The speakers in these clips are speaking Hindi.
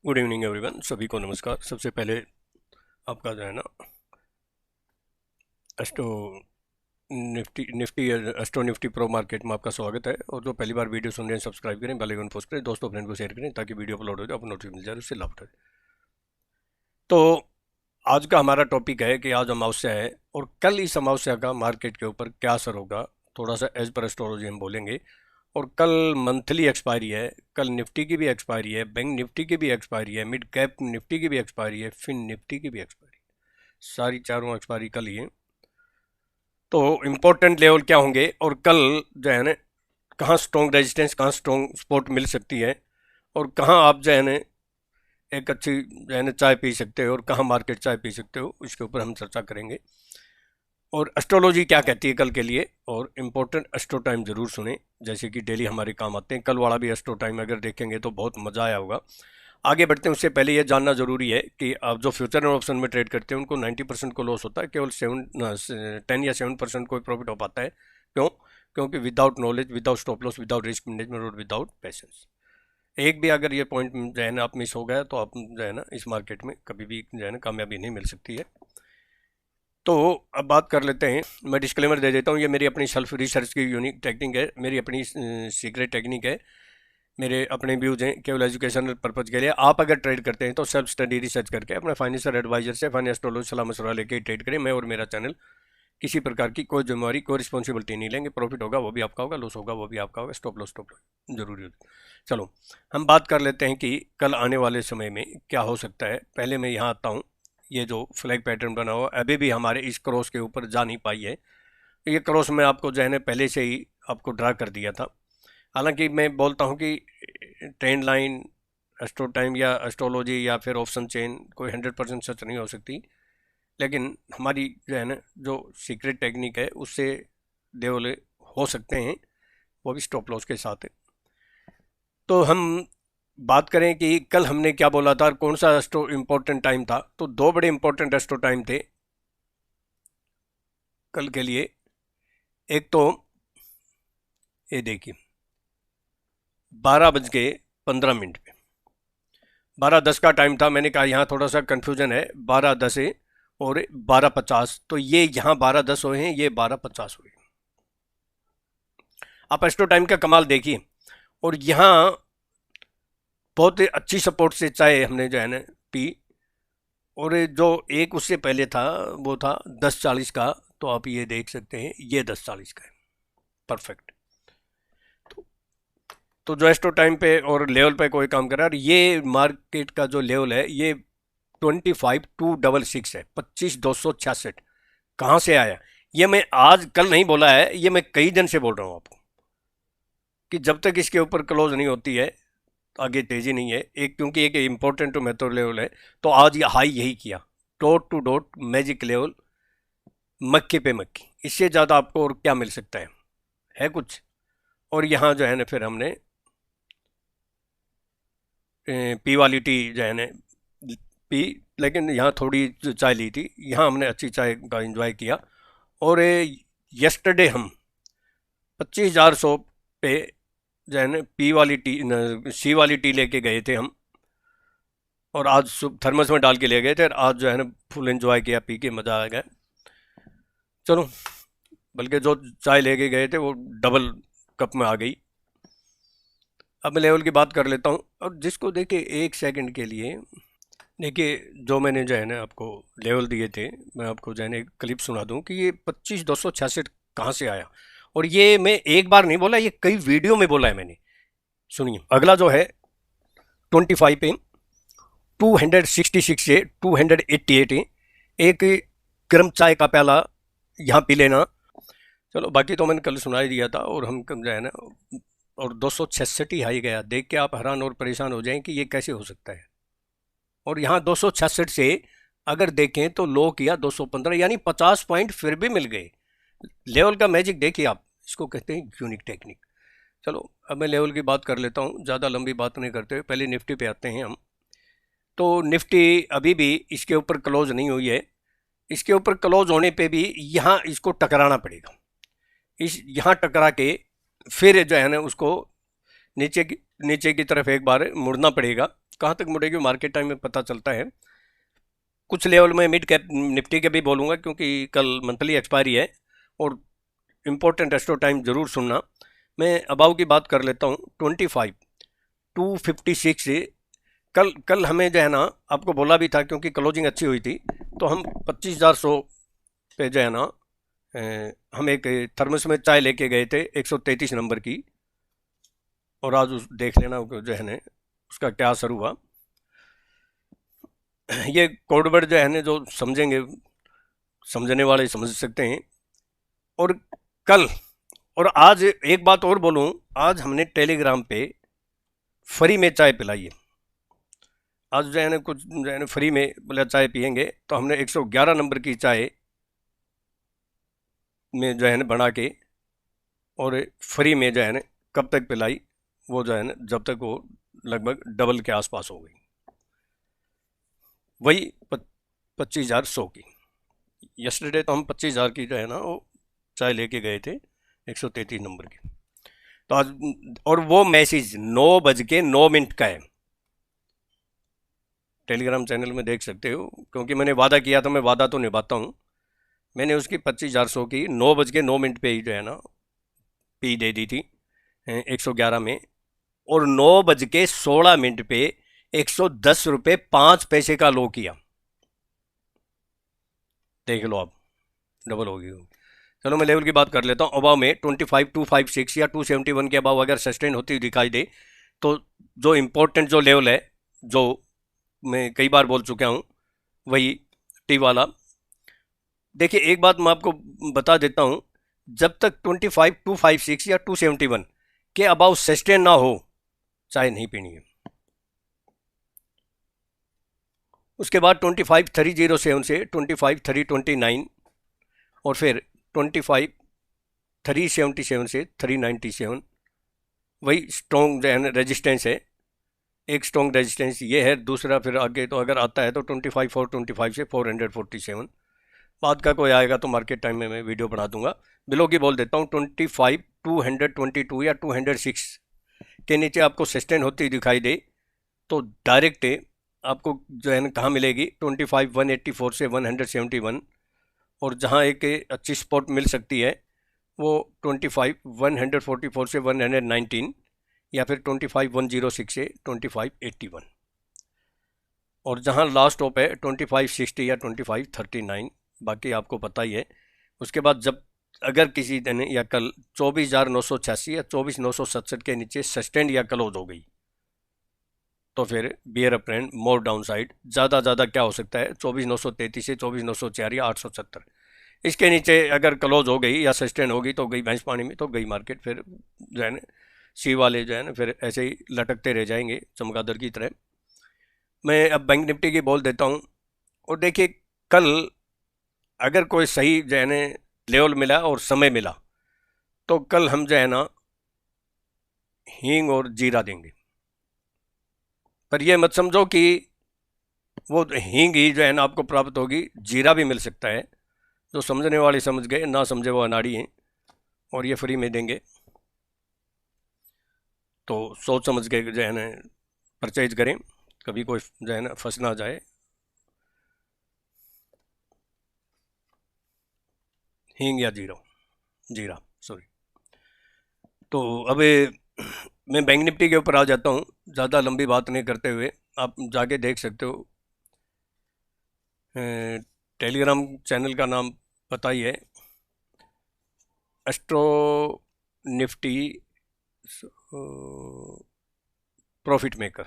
गुड इवनिंग एवरीवन, सभी को नमस्कार। सबसे पहले आपका जो है ना एस्टो एस्टो निफ्टी प्रो मार्केट में आपका स्वागत है। और जो पहली बार वीडियो सुन रहे हैं सब्सक्राइब करें, बेल आइकन पोस्ट करें, दोस्तों फ्रेंड को शेयर करें ताकि वीडियो अपलोड हो जाए, आपको नोटिफिकेशन मिल जाए, उससे लाभ उठाए। तो आज का हमारा टॉपिक है कि आज अमावस्या है और कल इस अमावस्या का मार्केट के ऊपर क्या असर होगा, थोड़ा सा एज पर एस्ट्रोलॉजी हम बोलेंगे। और कल मंथली एक्सपायरी है, कल निफ्टी की भी एक्सपायरी है, बैंक निफ्टी की भी एक्सपायरी है, मिड कैप निफ्टी की भी एक्सपायरी है, फिन निफ्टी की भी एक्सपायरी, सारी चारों एक्सपायरी कल ही है। तो इम्पोर्टेंट लेवल क्या होंगे और कल जो है ना कहाँ स्ट्रॉन्ग रेजिस्टेंस, कहाँ स्ट्रॉन्ग सपोर्ट मिल सकती है और कहाँ आप जो है ना एक अच्छी जो है ना चाय पी सकते हो और कहाँ मार्केट चाय पी सकते हो, इसके ऊपर हम चर्चा करेंगे। और एस्ट्रोलॉजी क्या कहती है कल के लिए, और इम्पोर्टेंट एस्ट्रो टाइम ज़रूर सुने, जैसे कि डेली हमारे काम आते हैं। कल वाला भी एस्ट्रो टाइम अगर देखेंगे तो बहुत मज़ा आया होगा। आगे बढ़ते हैं उससे पहले ये जानना ज़रूरी है कि आप जो फ्यूचर एंड ऑप्शन में ट्रेड करते हैं उनको 90% को लॉस होता है, केवल 10 या 7% को प्रॉफिट हो पाता है। क्यों? क्योंकि without knowledge, without stop loss, without risk management और विदाउट पेशेंस, एक भी अगर ये पॉइंट जो है ना आप मिस हो गया तो आप जो है ना इस मार्केट में कभी भी जो है ना कामयाबी नहीं मिल सकती है। तो अब बात कर लेते हैं। मैं डिस्क्लेमर दे देता हूँ, ये मेरी अपनी सेल्फ रिसर्च की यूनिक टेक्निक है, मेरी अपनी सीक्रेट टेक्निक है, मेरे अपने व्यूज हैं, केवल एजुकेशनल पर्पज़ के लिए। आप अगर ट्रेड करते हैं तो सेल्फ स्टडी रिसर्च करके अपने फाइनेंशियल एडवाइजर से फाइनेंस एस्ट्रोलॉजी सलाह मशवरा लेके ही ट्रेड करें। मैं और मेरा चैनल किसी प्रकार की कोई जिम्मेवारी, कोई रिस्पॉन्सिबिलिटी नहीं लेंगे। प्रॉफिट होगा वो भी आपका होगा, लॉस होगा वो भी आपका होगा, स्टॉप लॉस जरूरी होता है। चलो हम बात कर लेते हैं कि कल आने वाले समय में क्या हो सकता है। पहले मैं यहाँ आता हूँ, ये जो फ्लैग पैटर्न बना हुआ अभी भी हमारे इस क्रॉस के ऊपर जा नहीं पाई है। ये क्रॉस मैं आपको जो है ना पहले से ही आपको ड्रा कर दिया था। हालांकि मैं बोलता हूँ कि ट्रेंड लाइन, एस्ट्रो टाइम या एस्ट्रोलॉजी या फिर ऑप्शन चेन कोई 100% सच नहीं हो सकती, लेकिन हमारी जो है ना जो सीक्रेट टेक्निक है उससे देवले हो सकते हैं, वो भी स्टॉप लॉस के साथ है। तो हम बात करें कि कल हमने क्या बोला था और कौन सा एस्ट्रो इम्पोर्टेंट टाइम था, तो दो बड़े इम्पोर्टेंट एस्ट्रो टाइम थे कल के लिए। एक तो ये देखिए 12:15 पे 12:10 का टाइम था। मैंने कहा यहाँ थोड़ा सा कन्फ्यूजन है, 12:10 है और 12:50, तो ये यहाँ 12:10 हुए हैं, ये 12:50 हुए। आप एस्ट्रो टाइम का कमाल देखिए, और यहाँ बहुत अच्छी सपोर्ट से चाय हमने जो है ना पी, और जो एक उससे पहले था वो था 10:40 का, तो आप ये देख सकते हैं ये 10:40 का है, परफेक्ट। तो जो एस्ट्रो टाइम पे और लेवल पे कोई काम कर रहा है, और ये मार्केट का जो लेवल है ये 25,266 है, 25,266 कहाँ से आया? ये मैं आज कल नहीं बोला है, ये मैं कई दिन से बोल रहा हूँ आपको कि जब तक इसके ऊपर क्लोज नहीं होती है आगे तेजी नहीं है। एक क्योंकि एक इम्पोर्टेंट मेथड लेवल है, तो आज ये हाई यही किया, dot two dot magic level, मक्खी पे मक्खी, इससे ज़्यादा आपको और क्या मिल सकता है कुछ? और यहाँ जो है ना फिर हमने पी वाली टी जो है ना पी, लेकिन यहाँ थोड़ी चाय ली थी, यहाँ हमने अच्छी चाय का एंजॉय किया। और यस्टरडे हम 25,100 पे जो है ना पी वाली टी, सी वाली टी लेके गए थे हम, और आज थर्मस में डाल के ले गए थे, और आज जो है ना फुल एंजॉय किया, पी के मज़ा आ गया। चलो, बल्कि जो चाय लेके गए थे वो डबल कप में आ गई। अब मैं लेवल की बात कर लेता हूँ, और जिसको देखिए एक सेकंड के लिए देखिए, जो मैंने जो है ना आपको लेवल दिए थे, मैं आपको जो है ना एक क्लिप सुना दूं कि ये 25,266 कहाँ से आया। और ये मैं एक बार नहीं बोला, ये कई वीडियो में बोला है मैंने। सुनिए, अगला जो है 25 पे 266 से 288 है, एक गर्म चाय का प्याला यहाँ पी लेना। चलो, बाकी तो मैंने कल सुना ही दिया था, और हम कम जो है ना, और 266 ही हाई गया, देख के आप हैरान और परेशान हो जाएं कि ये कैसे हो सकता है। और यहाँ 266 से अगर देखें तो लो किया 215, यानी 50 पॉइंट फिर भी मिल गए। लेवल का मैजिक देखिए आप, इसको कहते हैं यूनिक टेक्निक। चलो, अब मैं लेवल की बात कर लेता हूँ, ज़्यादा लंबी बात नहीं करते हुए पहले निफ्टी पे आते हैं हम। तो निफ्टी अभी भी इसके ऊपर क्लोज नहीं हुई है, इसके ऊपर क्लोज होने पे भी यहाँ इसको टकराना पड़ेगा, इस यहाँ टकरा के फिर जो है ना उसको नीचे की तरफ एक बार मुड़ना पड़ेगा, कहाँ तक मुड़ेगी मार्केट टाइम में पता चलता है। कुछ लेवल में मिड कैप निफ्टी के भी बोलूँगा, क्योंकि कल मंथली एक्सपायरी है और इम्पोर्टेंट एस्ट्रो टाइम ज़रूर सुनना। मैं अबाव की बात कर लेता हूँ। 25,256 से कल हमें जो है ना, आपको बोला भी था क्योंकि क्लोजिंग अच्छी हुई थी, तो हम 25,100 पे जो है ना, हम एक थर्मस में चाय लेके गए थे 133 नंबर की, और आज उस देख लेना जो है ना उसका क्या असर हुआ। ये कोडवर्ड जो है ना, जो समझेंगे, समझने वाले समझ सकते हैं। और कल और आज एक बात और बोलूं, आज हमने टेलीग्राम पे फ्री में चाय पिलाई है। आज जो है ना कुछ जो है ना फ्री में बोला चाय पियेंगे, तो हमने 111 नंबर की चाय में जो है ना बना के और फ्री में जो है ना कब तक पिलाई, वो जो है ना जब तक वो लगभग डबल के आसपास हो गई, वही 25,100 की। यस्टरडे तो हम 25,000 की जो है ना वो चाय लेके गए थे 133 नंबर की। तो आज, और वो मैसेज 9:09 का है, टेलीग्राम चैनल में देख सकते हो, क्योंकि मैंने वादा किया था, मैं वादा तो निभाता हूँ। मैंने उसकी 25,400 की 9:09 पे ही जो है ना पी दे दी थी 111 में, और 9:16 पे 110 रुपये 5 पैसे का लो किया। देख लो आप, डबल होगी। चलो मैं लेवल की बात कर लेता हूँ। अबाव में 25,256 या 271 के अबाव अगर सस्टेन होती हुई दिखाई दे, तो जो इम्पोर्टेंट जो लेवल है, जो मैं कई बार बोल चुका हूँ, वही टी वाला। देखिए एक बात मैं आपको बता देता हूँ, जब तक 25,256 या 271 के अबाव सस्टेन ना हो, चाय नहीं पीनी है। उसके बाद 25,307 से 25,329 और फिर 25,377 से 397 वही स्ट्रॉन्ग जो है रेजिस्टेंस है। एक स्ट्रॉन्ग रेजिस्टेंस ये है, दूसरा फिर आगे तो अगर आता है तो 25,425 से 447। बाद का कोई आएगा तो मार्केट टाइम में मैं वीडियो बना दूंगा। बिलो की बोल देता हूँ 25,222 या 206 के नीचे आपको सस्टेन होती दिखाई दे, तो डायरेक्ट आपको जो है ना कहाँ मिलेगी, 25,184 से 171। और जहाँ एक अच्छी स्पॉट मिल सकती है वो 25,144 से 119, या फिर 25,106 से 25,81। और जहाँ लास्ट टॉप है 25,60 या 25,39, बाकी आपको पता ही है। उसके बाद जब अगर किसी दिन या कल 24,986 या 24,967 के नीचे सस्टेंड या क्लोज हो गई, तो फिर बियर अप ट्रेंड, मोर डाउन साइड। ज़्यादा क्या हो सकता है, 24,933 से 24,904 या 870, इसके नीचे अगर क्लोज हो गई या सस्टेन होगी तो गई भैंस पानी में, तो गई मार्केट। फिर जो है ना सी वाले जो है ना फिर ऐसे ही लटकते रह जाएंगे चमगादड़ की तरह। मैं अब बैंक निफ्टी की बोल देता हूँ। और देखिए कल अगर कोई सही जो है ना लेवल मिला और समय मिला, तो कल हम जो है ना हींग और जीरा देंगे। पर यह मत समझो कि वो हींग ही जो है ना आपको प्राप्त होगी, जीरा भी मिल सकता है। जो समझने वाले समझ गए, ना समझे वो अनाड़ी हैं, और ये फ्री में देंगे। तो सोच समझ के जो है ना परचेज करें, कभी कोई जो है ना फंस ना जाए। हींग या जीरा सॉरी। तो अब मैं बैंक निफ्टी के ऊपर आ जाता हूँ, ज़्यादा लंबी बात नहीं करते हुए। आप जाके देख सकते हो, टेलीग्राम चैनल का नाम पता ही है, astro Nifty profit maker,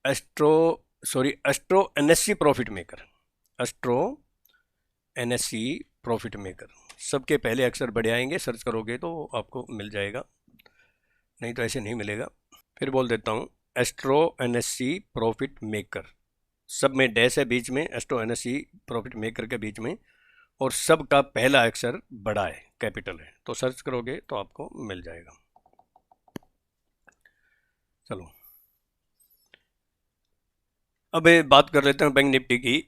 astro NSC profit maker, astro NSC profit maker. सबके पहले अक्षर बढ़े आएंगे, सर्च करोगे तो आपको मिल जाएगा, नहीं तो ऐसे नहीं मिलेगा। फिर बोल देता हूँ, एस्ट्रो एनएससी प्रॉफिट मेकर, सब में डैश है बीच में, एस्ट्रो एनएससी प्रॉफिट मेकर के बीच में, और सब का पहला अक्षर बड़ा है, कैपिटल है। तो सर्च करोगे तो आपको मिल जाएगा। चलो अब बात कर लेते हैं बैंक निफ्टी की।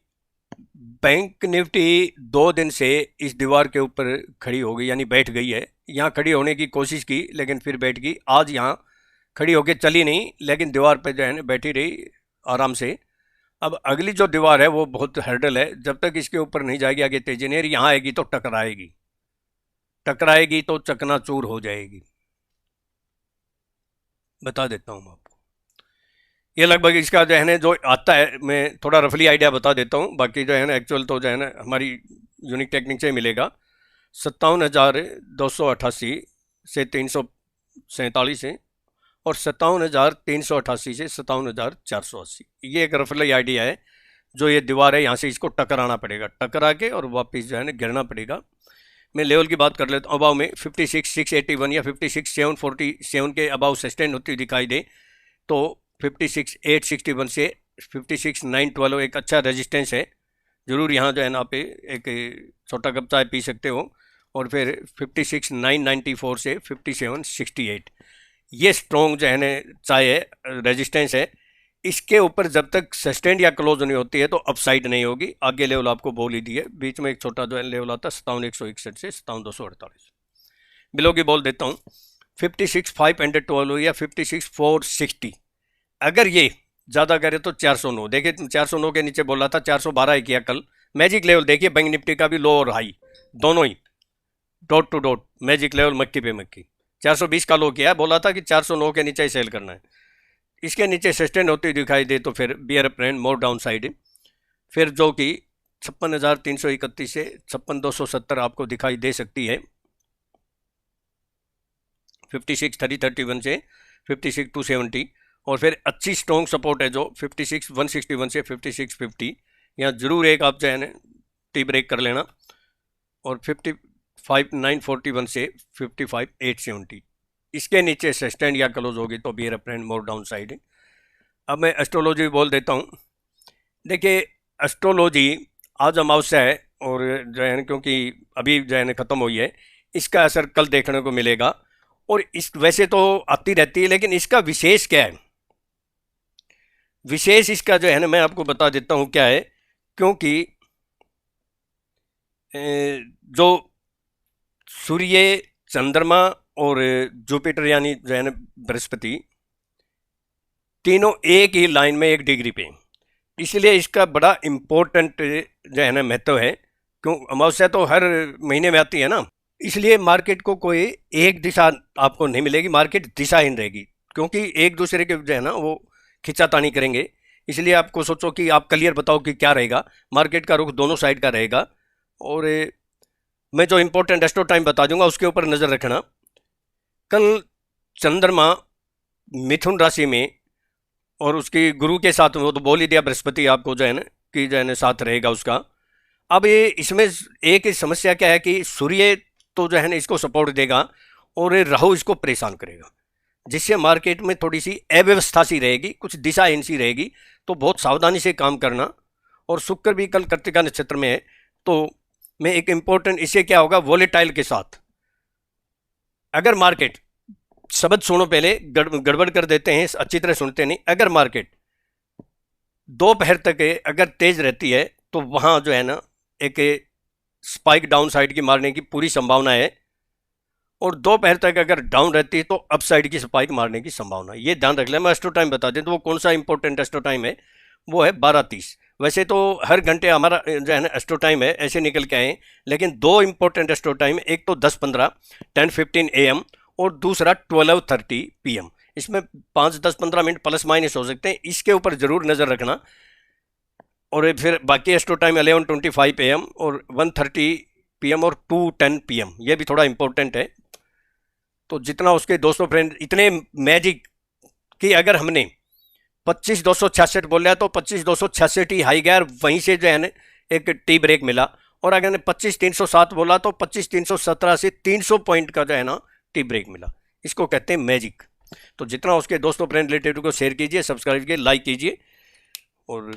बैंक निफ्टी 2 दिन से इस दीवार के ऊपर खड़ी हो गई, यानी बैठ गई है। यहाँ खड़ी होने की कोशिश की लेकिन फिर बैठ गई। आज यहाँ खड़ी होके चली नहीं, लेकिन दीवार पे जो है ना बैठी रही आराम से। अब अगली जो दीवार है वो बहुत हर्डल है, जब तक इसके ऊपर नहीं जाएगी आगे तेजी नहीं, यहाँ आएगी तो टकराएगी, टकराएगी तो चकनाचूर हो जाएगी। बता देता हूँ मैं आपको, ये लगभग इसका जो है ना जो आता है, मैं थोड़ा रफली आइडिया बता देता हूँ, बाकी जो है ना एक्चुअल तो जो है ना हमारी यूनिक टेक्निक से मिलेगा। 57,288 से 347 है, और 57,388 से 57,480, ये एक रफली आइडिया है। जो ये दीवार है यहाँ से इसको टकराना पड़ेगा, टकरा के और वापस जो है ना गिरना पड़ेगा। मैं लेवल की बात कर लेता हूँ। अबाव में 56,681 या 56,747 के अबाव सस्टेन होती दिखाई दे तो 56,861 से 56,912 एक अच्छा रेजिस्टेंस है। ज़रूर यहाँ जो है ना आप एक छोटा कप चाय पी सकते हो। और फिर 56,994 से 57,68 ये स्ट्रॉन्ग जो है ना चाय है, रेजिस्टेंस है। इसके ऊपर जब तक सस्टेंड या क्लोज नहीं होती है तो अपसाइड नहीं होगी। आगे लेवल आपको बोल ही दी है, बीच में एक छोटा जो है लेवल आता है 57,161 से 57,248। बिलो की बोल देता हूँ 56,512 या 56,460। अगर ये ज़्यादा करे तो 409। देखिए 409 के नीचे बोला था, 412 ही किया कल। मैजिक लेवल देखिए बैंक निफ्टी का भी लो और हाई दोनों ही dot two dot magic level मक्की पे मक्की। 420 का लो किया, बोला था कि 409 के नीचे ही सेल करना है। इसके नीचे सस्टेन होती दिखाई दे तो फिर beer up more down side. फिर जो कि 56,331 से 56,270 आपको दिखाई दे सकती है। 56,331 से 56,270। और फिर अच्छी स्ट्रॉन्ग सपोर्ट है जो 56,161 से 56,50। यहाँ जरूर एक आप जो है ना टी ब्रेक कर लेना। और 55,941 से 55,870 इसके नीचे सस्टेंड या क्लोज होगी तो बियर अप ट्रेंड मोर डाउन साइड। अब मैं एस्ट्रोलॉजी बोल देता हूँ। देखिए एस्ट्रोलॉजी आज अमावस्या है और जो है क्योंकि अभी जो है ख़त्म हुई है, इसका असर कल देखने को मिलेगा। और इस वैसे तो आती रहती है, लेकिन इसका विशेष क्या है, विशेष इसका जो है ना मैं आपको बता देता हूँ क्या है। क्योंकि जो सूर्य, चंद्रमा और जुपिटर यानी जो है ना बृहस्पति, तीनों एक ही लाइन में 1 डिग्री पे, इसलिए इसका बड़ा इम्पोर्टेंट जो है ना महत्व है। क्यों, अमावस्या तो हर महीने में आती है ना, इसलिए मार्केट को कोई एक दिशा आपको नहीं मिलेगी, मार्केट दिशाहीन रहेगी। क्योंकि एक दूसरे के जो है ना वो खिंचातानी करेंगे, इसलिए आपको सोचो कि आप क्लियर बताओ कि क्या रहेगा। मार्केट का रुख दोनों साइड का रहेगा। और मैं जो इम्पोर्टेंट एस्ट्रो टाइम बता दूंगा उसके ऊपर नज़र रखना। कल चंद्रमा मिथुन राशि में और उसकी गुरु के साथ, वो तो बोल ही दिया बृहस्पति आपको जो है ना कि जो है ना साथ रहेगा उसका। अब ये इसमें एक ही समस्या क्या है कि सूर्य तो जो है ना इसको सपोर्ट देगा और राहु इसको परेशान करेगा, जिससे मार्केट में थोड़ी सी अव्यवस्था सी रहेगी, कुछ दिशाहीन सी रहेगी। तो बहुत सावधानी से काम करना। और शुक्र भी कल कृत्तिका नक्षत्र में है, तो मैं एक इम्पोर्टेंट, इससे क्या होगा वोलेटाइल के साथ अगर मार्केट, शब्द सुनो पहले, गड़बड़ कर देते हैं, अच्छी तरह सुनते नहीं। अगर मार्केट दोपहर तक अगर तेज रहती है तो वहां जो है ना एक स्पाइक डाउन साइड की मारने की पूरी संभावना है। और दोपहर तक अगर डाउन रहती है तो अप साइड की स्पाइक मारने की संभावना है। ये ध्यान रख लें। मैं एस्ट्रो टाइम बता दें तो वो कौन सा इंपॉर्टेंट एस्ट्रो टाइम है, वो है 12:30। वैसे तो हर घंटे हमारा जो है ना एस्ट्रो टाइम है, ऐसे निकल के आए, लेकिन 2 इंपॉर्टेंट एस्ट्रो टाइम, एक तो 10:15 10:15 AM और दूसरा 12:30 PM। इसमें 5-10-15 मिनट प्लस माइनस हो सकते हैं, इसके ऊपर जरूर नज़र रखना। और फिर बाकी एस्ट्रो टाइम 11:25 AM और 1:30 PM और 2:10 PM, ये भी थोड़ा इंपॉर्टेंट है। तो जितना उसके दोस्तों फ्रेंड इतने मैजिक कि अगर हमने 25,266 बोला तो 25,266 ही हाई गया, वहीं से जो है ना एक टी ब्रेक मिला। और अगर 25,307 बोला तो 25,317 से 300 पॉइंट का जो है ना टी ब्रेक मिला। इसको कहते हैं मैजिक। तो जितना उसके दोस्तों फ्रेंड रिलेटिव को शेयर कीजिए, सब्सक्राइब कीजिए, लाइक कीजिए और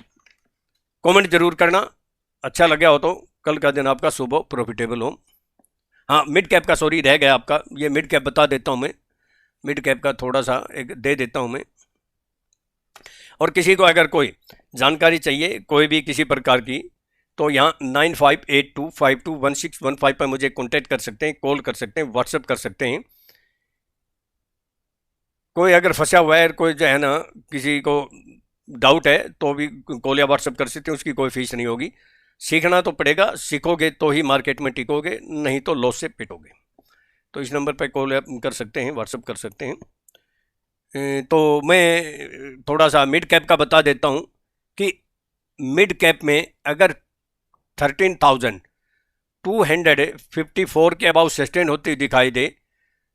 कमेंट जरूर करना। अच्छा लगा हो तो कल का दिन आपका सुबह प्रॉफिटेबल हो। हाँ, मिड कैप का सॉरी रह गया आपका, ये मिड कैप बता देता हूँ मैं, मिड कैप का थोड़ा सा एक दे देता हूँ मैं। और किसी को अगर कोई जानकारी चाहिए कोई भी किसी प्रकार की, तो यहाँ 9582521615 पर मुझे कॉन्टैक्ट कर सकते हैं, कॉल कर सकते हैं, व्हाट्सएप कर सकते हैं। कोई अगर फंसा हुआ है, कोई जो है ना किसी को डाउट है तो भी कॉल या व्हाट्सअप कर सकते हैं, उसकी कोई फीस नहीं होगी। सीखना तो पड़ेगा, सीखोगे तो ही मार्केट में टिकोगे, नहीं तो लॉस से पिटोगे। तो इस नंबर पर कॉल कर सकते हैं, व्हाट्सअप कर सकते हैं। तो मैं थोड़ा सा मिड कैप का बता देता हूँ कि मिड कैप में अगर 13,254 के अबाउ सस्टेन होती दिखाई दे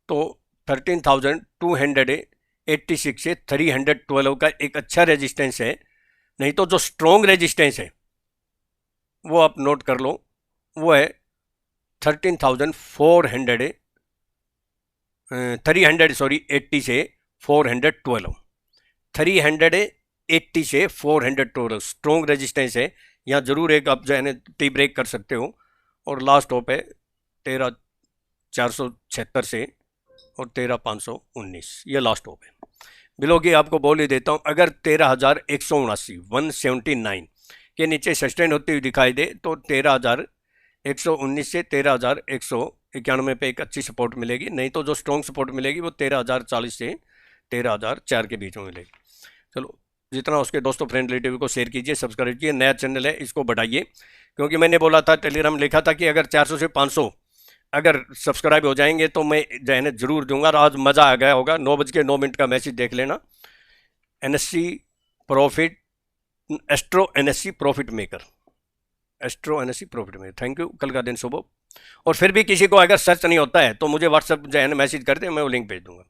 तो 13,286 से 312 का एक अच्छा रेजिस्टेंस है। नहीं तो जो स्ट्रॉन्ग रेजिस्टेंस है वो आप नोट कर लो, वो है 13,400 80 से 412, 380 से 412 स्ट्रॉन्ग रेजिस्टेंस है। यहाँ जरूर एक आप जो है टी ब्रेक कर सकते हो। और लास्ट टॉप है 13,476 से और 13,519, ये लास्ट टॉप है। बिलो की आपको बोल ही देता हूँ, अगर 13,179 179 के नीचे सस्टेन होती हुई दिखाई दे तो 13,119 से 13,191 पे एक अच्छी सपोर्ट मिलेगी। नहीं तो जो स्ट्रॉन्ग सपोर्ट मिलेगी वो 13,040 से 13,004 के बीच में मिलेगी। चलो, जितना उसके दोस्तों फ्रेंड रिलेटिव को शेयर कीजिए, सब्सक्राइब कीजिए। नया चैनल है, इसको बढ़ाइए, क्योंकि मैंने बोला था, टेलीग्राम लिखा था कि अगर 400 से 500 अगर सब्सक्राइब हो जाएंगे तो मैं जो है जरूर दूंगा। और आज मज़ा आ गया होगा। 9:09 का मैसेज देख लेना। NSE profit, astro NSE profit maker, astro NSE profit maker. Thank you. कल का दिन शुभ हो। और फिर भी किसी को अगर सर्च नहीं होता है तो मुझे व्हाट्सएप जो है मैसेज कर दे, मैं वो लिंक भेज दूंगा।